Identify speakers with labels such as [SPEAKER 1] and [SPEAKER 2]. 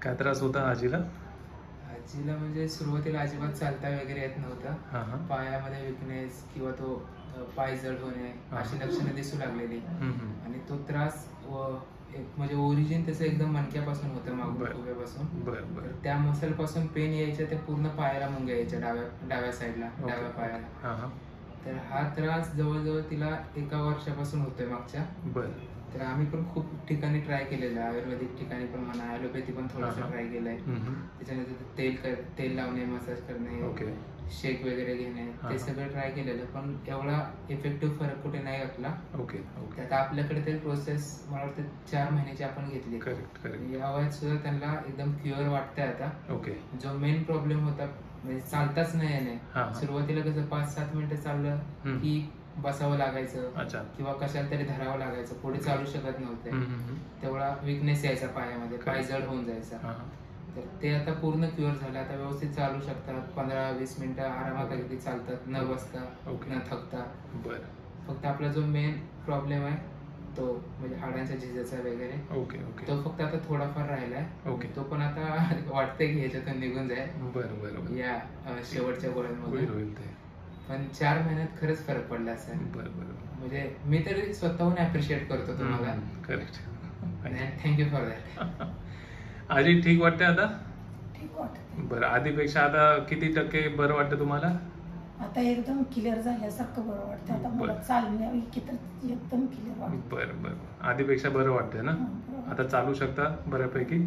[SPEAKER 1] काय त्रास होता आजीला?
[SPEAKER 2] आजीला म्हणजे सुरुवातीला अजिबात चालता वगैरे येत नव्हतं.
[SPEAKER 1] हां हां.
[SPEAKER 2] पायामध्ये विकनेस किंवा तो पाय जड होणे अशी लक्षणं दिसू लागलेली. आणि तो त्रास म्हणजे ओरिजिन त्याचं एकदम मणक्यापासून होतं, मागून खुब्यापासून.
[SPEAKER 1] बरं बरं.
[SPEAKER 2] त्या मसल पासून पेन यायच्या, ते पूर्ण पायाला मुंग्या यायच्या, डाव्या साईडला, डाव्या पायाला.
[SPEAKER 1] हां हां.
[SPEAKER 2] तर हा त्रास जवळजवळ तिला 1 वर्षापासून होतोय मागच्या.
[SPEAKER 1] बरं.
[SPEAKER 2] तर आम्ही पण खूप ठिकाणी ट्राय केलेलं आहे, आयुर्वेदिक ठिकाणी पण म्हणा, ॲलोपॅथी पण थोडंसं ट्राय केलंय. त्याच्यानंतर तेल लावणे, मसाज करणे, शेक वगैरे घेणे, ते सगळं ट्राय केलेलं, पण एवढा इफेक्टिव्ह फरक कुठे नाही वाटला. आता आपल्याकडे ते प्रोसेस मला वाटतं 4 महिन्याची आपण घेतली. या वयात सुद्धा त्यांना एकदम क्युअर वाटतंय आता. जो मेन प्रॉब्लेम होता म्हणजे चालताच नाही येणे, सुरुवातीला कसं 5-7 मिनिटं चाललं की बसावं लागायचं किंवा कशाला तरी धरावं लागायचं, पुढे चालू शकत नव्हते. तेवढा विकनेस यायचा पायामध्ये, पाय जड होऊन जायचा. तर ते आता पूर्ण क्युअर झालं. आता व्यवस्थित चालू शकतात, 15-20 मिनिटं आरामात अगदी चालतात, न बसता, न थकता. फक्त आपला जो मेन प्रॉब्लेम आहे तो म्हणजे हाडांच्या झिजाचा वगैरे, तो फक्त आता थोडाफार राहिलाय. तो पण आता वाटतंय की ह्याच्यातून निघून जाईल या शेवटच्या गोळ्यांमध्ये. पण 4 महिन्यात खरंच फरक पडला असेल. म्हणजे मी तरी स्वतःहून अप्रिशिएट करतो तुम्हाला. Thank you for that.
[SPEAKER 1] आजी ठीक वाटते आता?
[SPEAKER 3] ठीक वाटते.
[SPEAKER 1] बरं. आधीपेक्षा आता किती टक्के बरं वाटतं तुम्हाला?
[SPEAKER 3] आता एकदम क्लिअर झाल्यासारखं बरं वाटतं. आता मला चालण्या की तर एकदम क्लिअर वाटतं.
[SPEAKER 1] बरं बरं. आधीपेक्षा बरं वाटतंय ना? आता चालू शकता बऱ्यापैकी?